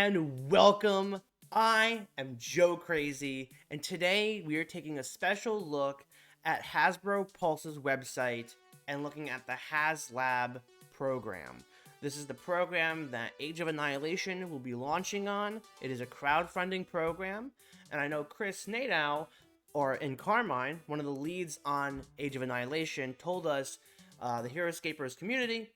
and welcome. I am Joe Crazy, and today we are taking a special look at Hasbro Pulse's website and looking at the HasLab program. This is the program that Age of Annihilation will be launching on. It is a crowdfunding program, and I know Chris Nadeau, or in Carmine, one of the leads on Age of Annihilation, told us, the heroScapers community,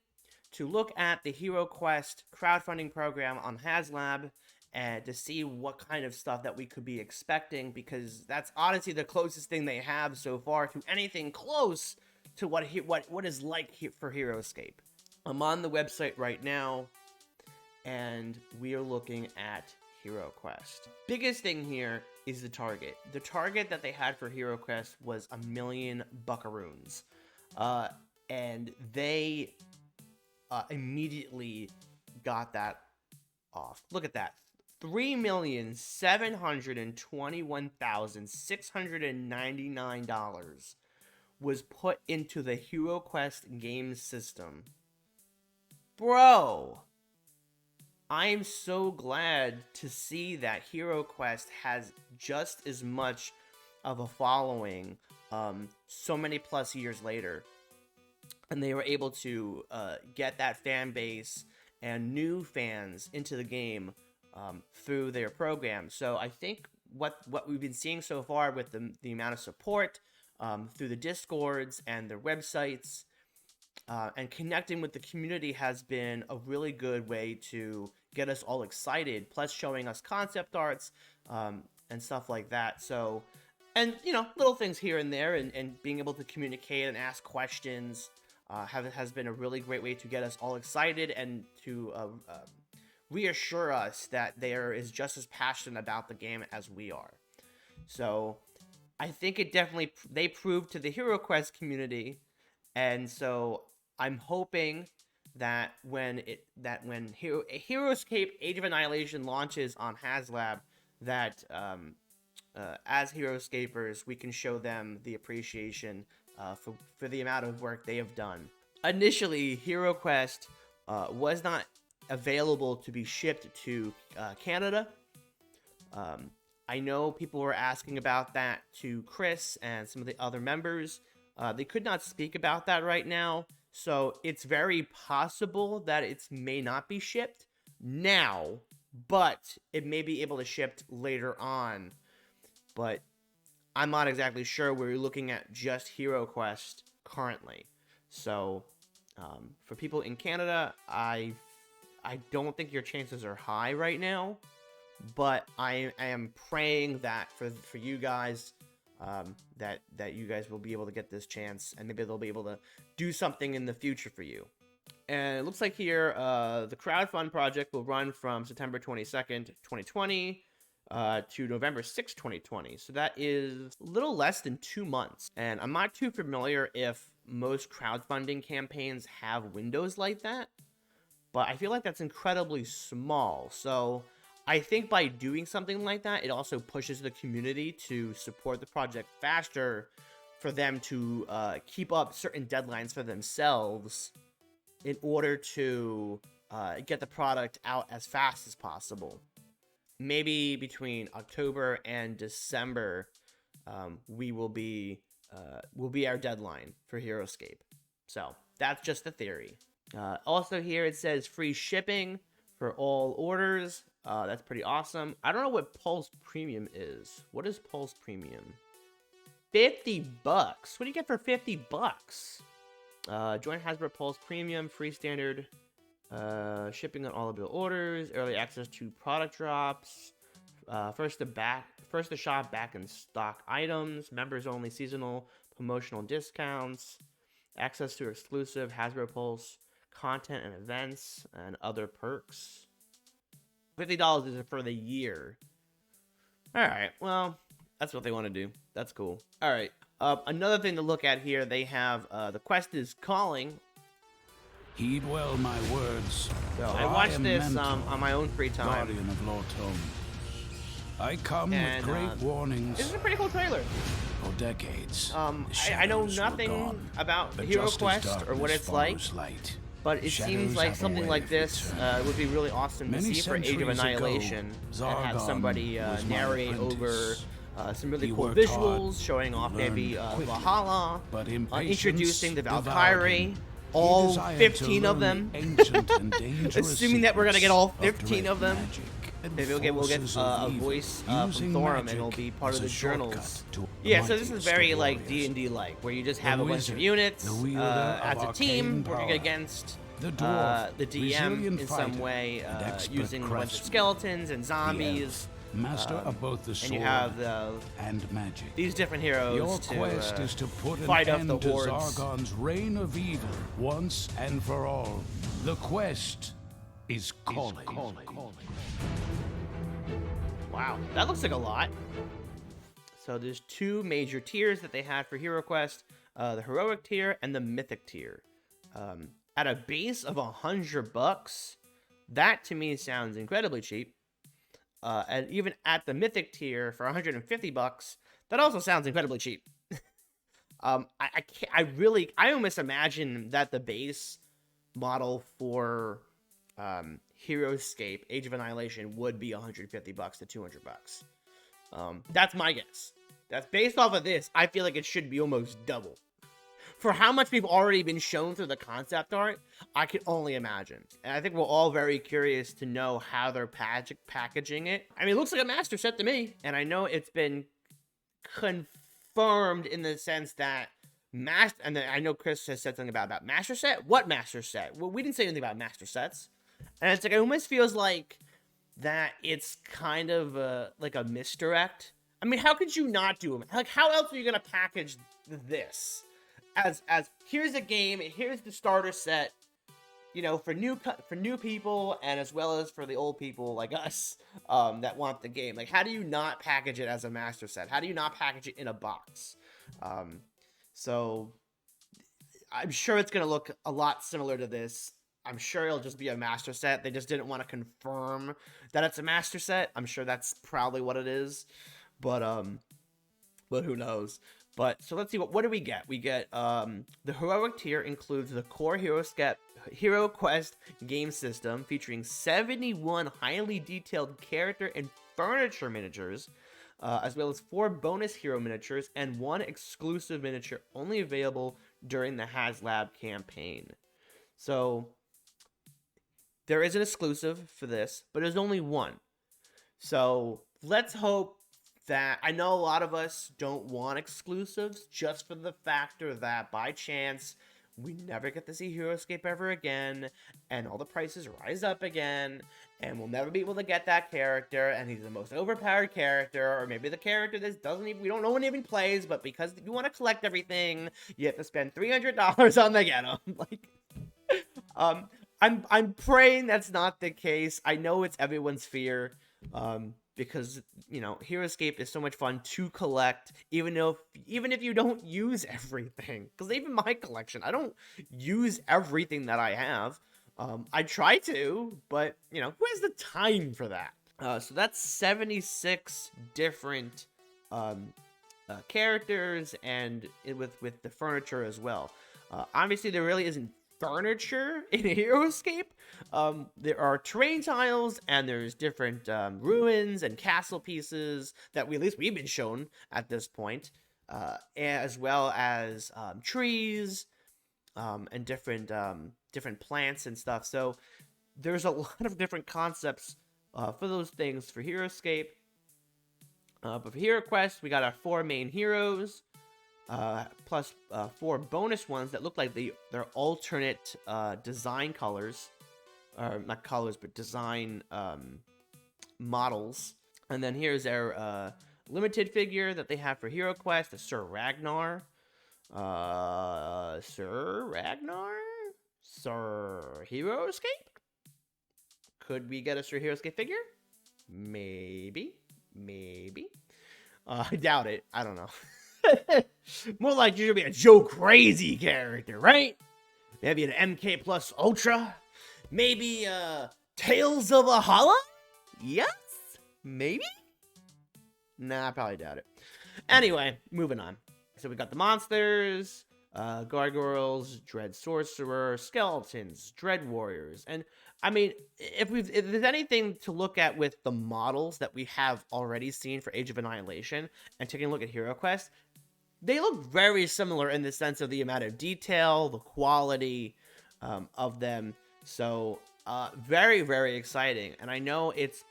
to look at the heroQuest crowdfunding program on HasLab and to see what kind of stuff that we could be expecting, because that's honestly the closest thing they have so far to anything close to what is like for heroScape. I'm on the website right now, and we are looking at heroQuest. Biggest thing here is the target. The target that they had for heroQuest was 1 million buckaroons, and they immediately got that off. Look at that. 3,721,699 dollars was put into the heroQuest game system. Bro, I'm so glad to see that heroQuest has just as much of a following so many plus years later. And they were able to get that fan base and new fans into the game through their program. So I think what we've been seeing so far with the amount of support through the Discords and their websites and connecting with the community has been a really good way to get us all excited, plus showing us concept arts and stuff like that. So, and, you know, little things here and there, and being able to communicate and ask questions has been a really great way to get us all excited and to reassure us that there is just as passionate about the game as we are. So I think it definitely, they proved to the heroQuest community, and so I'm hoping that when heroScape Age of Annihilation launches on HasLab, that as heroScapers we can show them the appreciation for the amount of work they have done. Initially, heroQuest was not available to be shipped to Canada. I know people were asking about that to Chris and some of the other members. They could not speak about that right now, so it's very possible that it may not be shipped now, but it may be able to ship later on. But I'm not exactly sure. We're looking at just heroQuest currently. So for people in Canada, I don't think your chances are high right now, but I am praying that for you guys, that you guys will be able to get this chance, and maybe they'll be able to do something in the future for you. And it looks like here the crowdfund project will run from September 22nd, 2020 to November 6th, 2020. So that is a little less than 2 months. And I'm not too familiar if most crowdfunding campaigns have windows like that, but I feel like that's incredibly small. So I think by doing something like that, it also pushes the community to support the project faster, for them to keep up certain deadlines for themselves in order to get the product out as fast as possible. Maybe between October and December, will be our deadline for heroScape. So that's just a theory. Also here it says free shipping for all orders. That's pretty awesome. I don't know what Pulse Premium is. What is Pulse Premium? $50. What do you get for $50? Join Hasbro Pulse Premium, free standard shipping on all of the orders, early access to product drops, first to shop back in stock items, members only seasonal promotional discounts, access to exclusive Hasbro Pulse content and events, and other perks. $50 is for the year. Alright, well, that's what they want to do. That's cool. Alright, another thing to look at here, they have the quest is calling. Heed well my words. So I watched this on my own free time. Guardian of Lord Tome. I come with great warnings. This is a pretty cool trailer. For decades. I know nothing about HeroQuest or what it's like. but it seems like something like this would be really awesome to see for Age of Annihilation, and have somebody narrate over some really cool visuals, showing off maybe Valhalla, introducing the Valkyrie, all 15 of them, assuming that we're gonna get all 15 of them. Maybe we'll get a voice from Thorum, and it'll be part of the journals. Yeah, so this is very like D&D like, where you just have a bunch of units as a team working against the DM in some way, using a bunch of skeletons and zombies. Master of both the sword and you have and magic. These different heroes Your quest is to put fight an off the end to hordes. Zargon's reign of evil once and for all. The quest is calling. Wow, that looks like a lot. So there's 2 major tiers that they had for HeroQuest, the heroic tier and the mythic tier. At a base of $100, that to me sounds incredibly cheap. And even at the mythic tier for $150, that also sounds incredibly cheap. I almost imagine that the base model for heroScape, Age of Annihilation, would be $150 to $200. That's my guess. That's based off of this. I feel like it should be almost double. For how much we've already been shown through the concept art, I can only imagine. And I think we're all very curious to know how they're packaging it. I mean, it looks like a master set to me. And I know it's been confirmed in the sense that and then I know Chris has said something about master set. What master set? Well, we didn't say anything about master sets. And it's like, it almost feels like that it's kind of like a misdirect. I mean, how could you not do them? Like, how else are you going to package this? As here's a game, here's the starter set, you know, for new people, and as well as for the old people like us that want the game. Like, how do you not package it as a master set? How do you not package it in a box? So I'm sure it's gonna look a lot similar to this. I'm sure it'll just be a master set. They just didn't want to confirm that it's a master set. I'm sure that's probably what it is, but who knows? But so let's see, what do we get? We get the heroic tier includes the core HeroQuest game system featuring 71 highly detailed character and furniture miniatures, as well as 4 bonus hero miniatures and 1 exclusive miniature only available during the HasLab campaign. So there is an exclusive for this, but there's only 1. So let's hope that, I know a lot of us don't want exclusives just for the factor that by chance we never get to see heroScape ever again, and all the prices rise up again, and we'll never be able to get that character, and he's the most overpowered character, or maybe the character that we don't know when even plays, but because you want to collect everything, you have to spend $300 on the get 'em. Like, I'm praying that's not the case. I know it's everyone's fear, because, you know, heroScape is so much fun to collect, even if you don't use everything. Because even my collection, I don't use everything that I have. I try to, but, you know, who has the time for that? So that's 76 different characters, and with the furniture as well. Obviously, there really isn't furniture in heroScape. There are terrain tiles, and there's different ruins and castle pieces that at least we've been shown at this point, as well as trees and different plants and stuff. So there's a lot of different concepts for those things for heroScape. But for HeroQuest, we got our 4 main heroes, plus 4 bonus ones that look like they're alternate design colors, or not colors, but design models. And then here's our limited figure that they have for HeroQuest, the Sir Ragnar. Sir heroScape? Could we get a Sir heroScape figure? Maybe. I doubt it. I don't know. More like you should be a Joe Crazy character, right? Maybe an MK Plus Ultra? Maybe Tales of Valhalla? Yes? Maybe? Nah, I probably doubt it. Anyway, moving on. So we got the monsters. gargoyles, dread sorcerer, skeletons, dread warriors. And I mean, if there's anything to look at with the models that we have already seen for Age of Annihilation and taking a look at HeroQuest, they look very similar in the sense of the amount of detail, the quality of them. So very, very exciting. And I know it's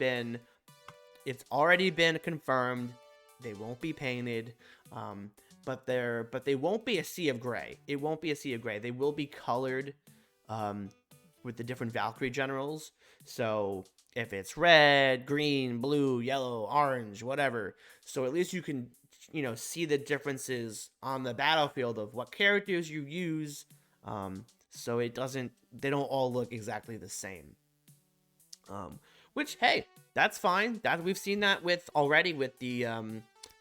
already been confirmed they won't be painted. But they won't be a sea of gray. It won't be a sea of gray. They will be colored with the different Valkyrie generals. So if it's red, green, blue, yellow, orange, whatever. So at least you can, see the differences on the battlefield of what characters you use. So they don't all look exactly the same. Which, hey, that's fine. That we've seen that already with the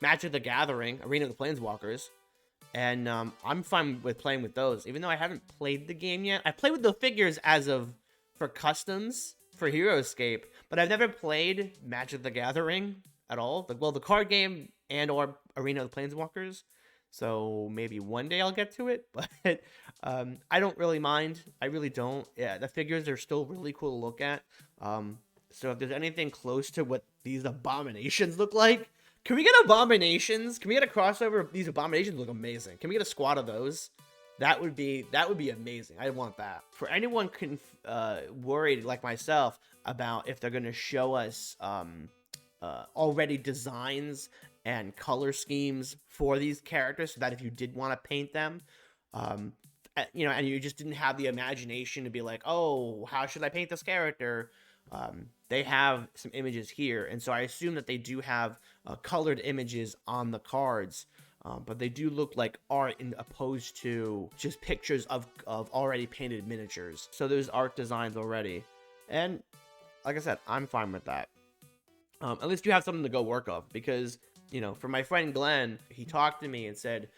Magic the Gathering, Arena of the Planeswalkers. And I'm fine with playing with those, even though I haven't played the game yet. I played with the figures for customs for heroScape, but I've never played Magic the Gathering at all. The card game and or Arena of the Planeswalkers. So maybe one day I'll get to it, but I don't really mind. I really don't. Yeah, the figures are still really cool to look at. So if there's anything close to what these abominations look like, can we get abominations? Can we get a crossover? These abominations look amazing. Can we get a squad of those? That would be amazing. I want that. For anyone worried like myself about if they're going to show us already designs and color schemes for these characters, so that if you did want to paint them, and you just didn't have the imagination to be like, oh, how should I paint this character? They have some images here, and so I assume that they do have colored images on the cards, but they do look like art in opposed to just pictures of already painted miniatures. So there's art designs already, and like I said, I'm fine with that. At least you have something to go work off, because for my friend Glenn, he talked to me and said,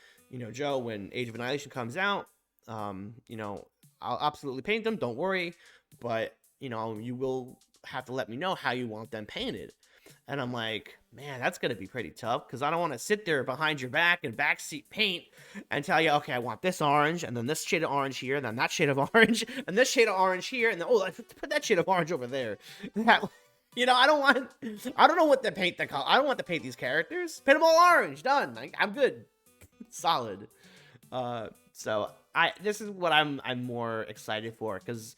Joe, when Age of Annihilation comes out, I'll absolutely paint them, don't worry, but you will have to let me know how you want them painted. And I'm like, man, that's gonna be pretty tough, because I don't want to sit there behind your back and backseat paint and tell you, okay, I want this orange, and then this shade of orange here, and then that shade of orange, and this shade of orange here, and then I put that shade of orange over there. I don't know what to paint the color. I don't want to paint these characters. Paint them all orange. Done. I'm good. Solid. So this is what I'm more excited for, because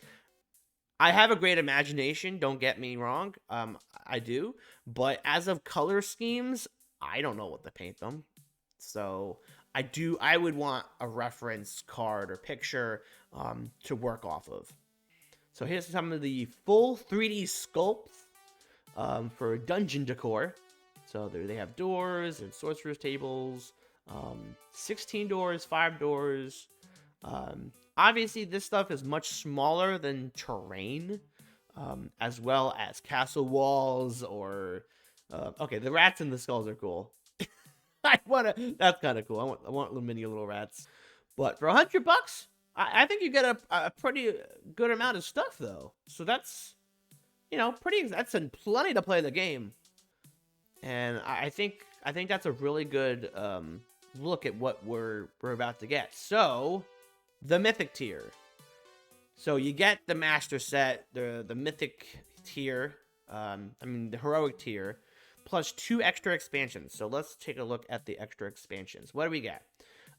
I have a great imagination, don't get me wrong. I do, but as of color schemes, I don't know what to paint them. So I would want a reference card or picture to work off of. So here's some of the full 3D sculpts for dungeon decor. So they have doors and sorcerer's tables, 16 doors, 5 doors. Obviously, this stuff is much smaller than terrain, as well as castle walls or... okay, the rats and the skulls are cool. That's kind of cool. I want little rats. But for $100, I think you get a pretty good amount of stuff, though. So that's, that's plenty to play the game. And I think that's a really good look at what we're about to get. So... the Mythic Tier. So you get the Master Set, the Mythic Tier, the Heroic Tier, plus 2 extra expansions. So let's take a look at the extra expansions. What do we get?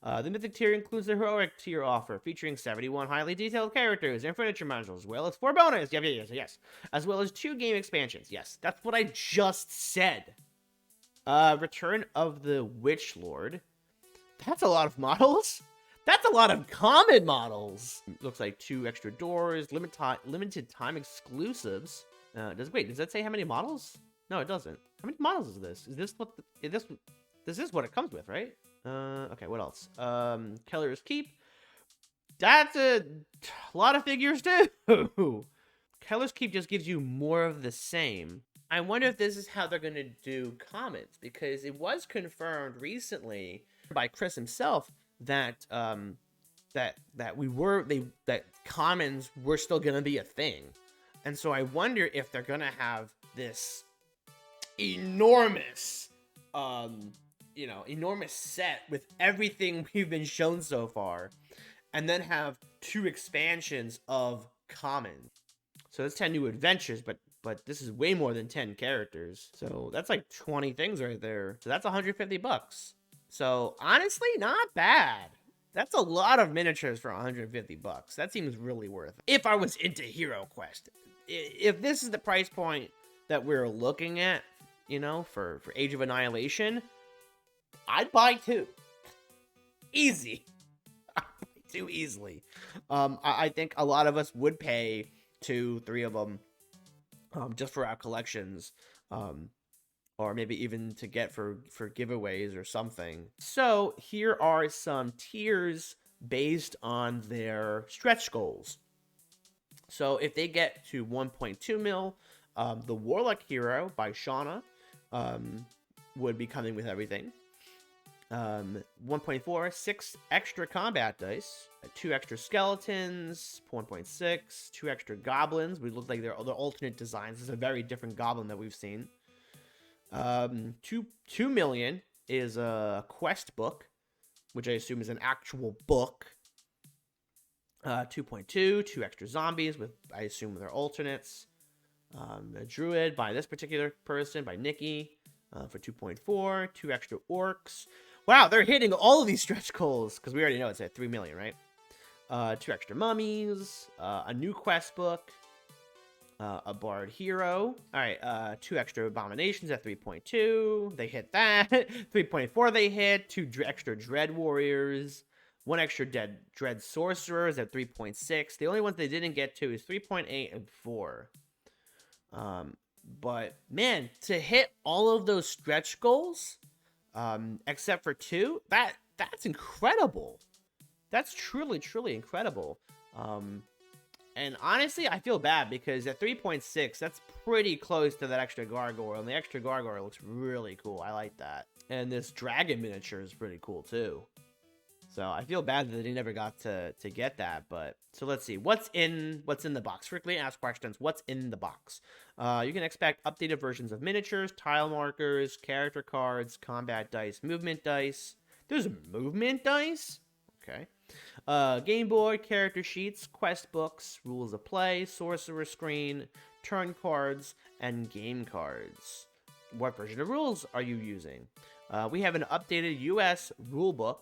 The Mythic Tier includes the Heroic Tier offer, featuring 71 highly detailed characters and furniture modules, as well as 4 bonus, yes, as well as 2 game expansions. Yes, that's what I just said. Return of the Witch Lord. That's a lot of models. That's a lot of common models. Looks like 2 extra doors, limited time exclusives. Does that say how many models? No, it doesn't. How many models is this? This is what it comes with, right? Okay, what else? Keller's Keep. That's a lot of figures too. Keller's Keep just gives you more of the same. I wonder if this is how they're gonna do commons, because it was confirmed recently by Chris himself that that commons were still gonna be a thing, and so I wonder if they're gonna have this enormous you know, enormous set with everything we've been shown so far, and then have 2 expansions of common. So that's 10 new adventures, but this is way more than 10 characters. So that's like 20 things right there. So that's $150. So honestly, not bad. That's a lot of miniatures for $150. That seems really worth it. If I was into HeroQuest, if this is the price point that we're looking at, you know, for Age of Annihilation, I'd buy 2. Easy. I'd buy 2 easily. I think a lot of us would pay 2, 3 of them just for our collections. Or maybe even to get for giveaways or something. So here are some tiers based on their stretch goals. So if they get to 1.2 mil, the Warlock Hero by Shauna would be coming with everything. 1.4, 6 extra combat dice, 2 extra skeletons, 1.6, 2 extra goblins. We look like they're alternate designs. This is a very different goblin that we've seen. 2 million is a quest book, which I assume is an actual book. 2.2, 2 extra zombies with, I assume, their alternates. A druid by this particular person, by Nikki, for 2.4, 2 extra orcs. Wow, they're hitting all of these stretch goals, because we already know it's at 3 million, right? 2 extra mummies, a new quest book, a bard hero. All right, 2 extra abominations at 3.2. They hit that. 3.4 they hit. 2 extra dread warriors. 1 extra dread sorcerers at 3.6. The only ones they didn't get to is 3.8 and 4. But man, to hit all of those stretch goals, except for 2, that's incredible. That's truly incredible. And honestly, I feel bad because at 3.6, that's pretty close to that extra gargoyle, and the extra gargoyle looks really cool. I like that. And this dragon miniature is pretty cool too. So I feel bad that they never got to get that. But so let's see what's in the box. Frequently asked questions. What's in the box? You can expect updated versions of miniatures, tile markers, character cards, combat dice, movement dice. There's movement dice. Okay. Game board, character sheets, quest books, rules of play, sorcerer screen, turn cards, and game cards. What version of rules are you using? We have an updated US rulebook.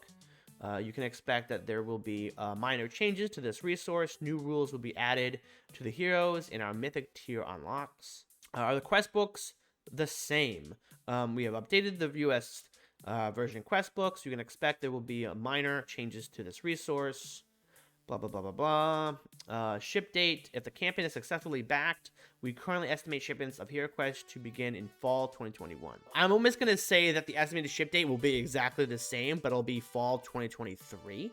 You can expect that there will be minor changes to this resource. New rules will be added to the heroes in our Mythic Tier unlocks. Are the quest books the same? We have updated the US version quest books. You can expect there will be minor changes to this resource. Blah, blah, blah, blah, blah. Ship date. If the campaign is successfully backed, we currently estimate shipments of heroQuest to begin in fall 2021. I'm almost going to say that the estimated ship date will be exactly the same, but it'll be fall 2023.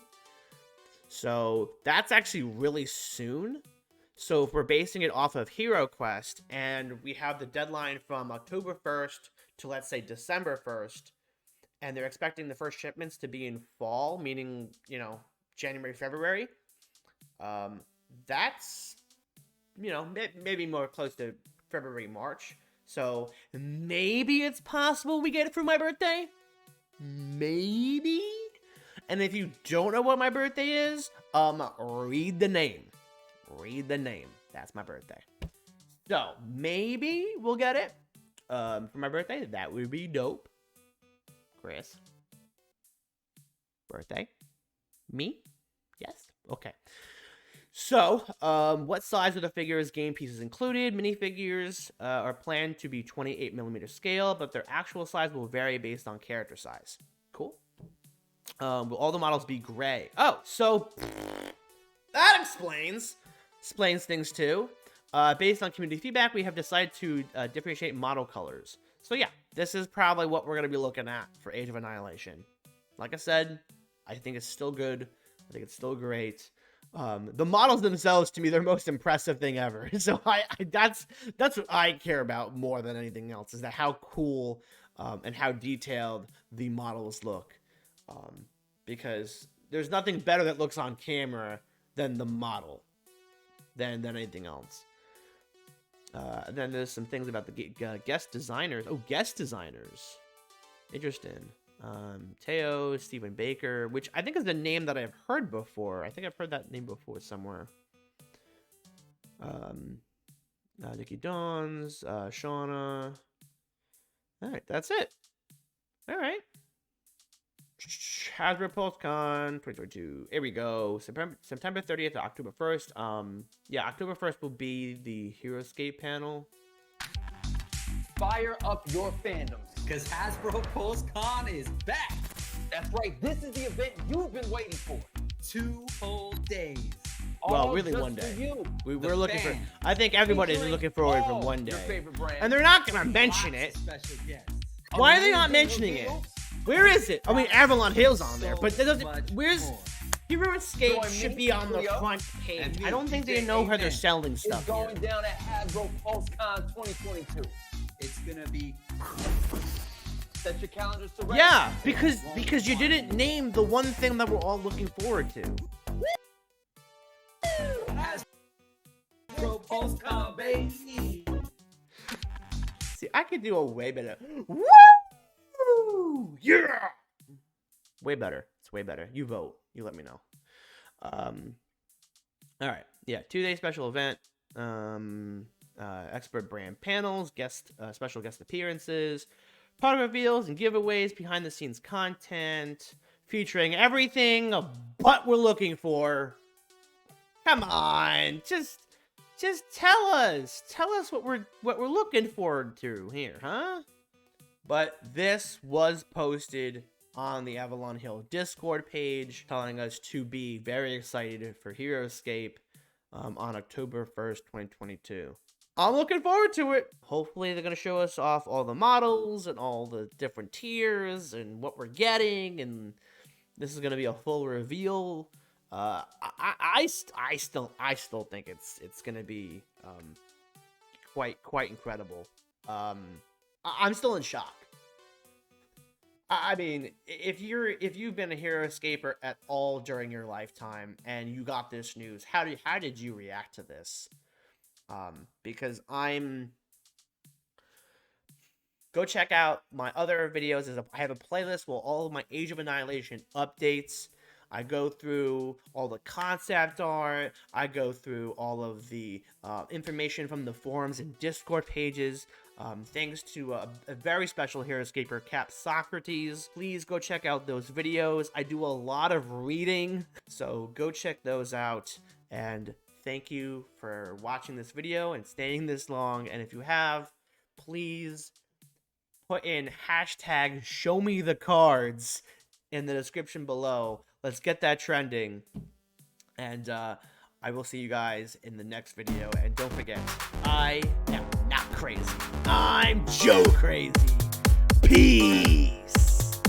So that's actually really soon. So if we're basing it off of HeroQuest, and we have the deadline from October 1st to, let's say, December 1st, and they're expecting the first shipments to be in fall, meaning, you know, January, February, that's, you know, maybe more close to February, March. So maybe it's possible we get it for my birthday. Maybe. And if you don't know what my birthday is, read the name. Read the name. That's my birthday. So maybe we'll get it for my birthday. That would be dope. Chris. Birthday? Me? Yes? Okay. So, what size of the figures, game pieces included? Minifigures are planned to be 28mm scale, but their actual size will vary based on character size. Cool. Will all the models be gray? Oh, so that explains things too. Based on community feedback, we have decided to differentiate model colors. So yeah, this is probably what we're going to be looking at for Age of Annihilation. Like I said, I think it's still good. I think it's still great. The models themselves, to me, they're the most impressive thing ever. So that's what I care about more than anything else, is that how cool and how detailed the models look. Because there's nothing better that looks on camera than the model, than anything else. Then there's some things about the guest designers. Oh, guest designers. Interesting. Teo, Stephen Baker, which I think is the name that I've heard before. I think I've heard that name before somewhere. Nikki Dawns, Shauna. All right, that's it. All right. Hasbro PulseCon 2022. Here we go. September 30th to October 1st. Yeah, October 1st will be the heroScape panel. Fire up your fandoms, because Hasbro PulseCon is back. That's right, this is the event you've been waiting for. 2 whole days. Well, really just 1 day. for you, We're looking for. I think everybody's looking forward from 1 your day. favorite brands, And they're not gonna mention lots it. of special guests. Why are they not Amazing mentioning it? reveals, Where is it? I mean, Avalon Hill's on there, so but that doesn't. much Where's more. heroScape Join should me, be on the Leo, front page. and me, I don't think they DJ know where they're Amen. selling It's stuff going here. down at Hasbro PulseCon 2022. It's gonna be. Set your calendars to ready. Yeah, because you didn't name the one thing that we're all looking forward to. Hasbro PulseCon, baby. See, I could do a way better. Woo! Yeah! Way better. It's way better. You vote. You let me know. All right. Yeah, 2-day special event. Expert brand panels, special guest appearances, product reveals and giveaways, behind the scenes content, featuring everything but we're looking for. Come on, just tell us what we're looking forward to here, huh? But this was posted on the Avalon Hill Discord page, telling us to be very excited for heroScape on October 1st, 2022. I'm looking forward to it. Hopefully they're going to show us off all the models and all the different tiers and what we're getting, and this is going to be a full reveal. I still think it's going to be quite incredible. I'm still in shock. I mean, if you've been a heroScaper at all during your lifetime and you got this news, how did you react to this? Because go check out my other videos. I have a playlist with all of my Age of Annihilation updates. I go through all the concept art. I go through all of the information from the forums and Discord pages. Thanks to a very special heroScaper, Cap Socrates. Please go check out those videos. I do a lot of reading, so go check those out. And thank you for watching this video and staying this long. And if you have, please put in hashtag #ShowMeTheCards in the description below. Let's get that trending. And I will see you guys in the next video. And don't forget, I am not crazy. I'm Joe Crazy. Peace.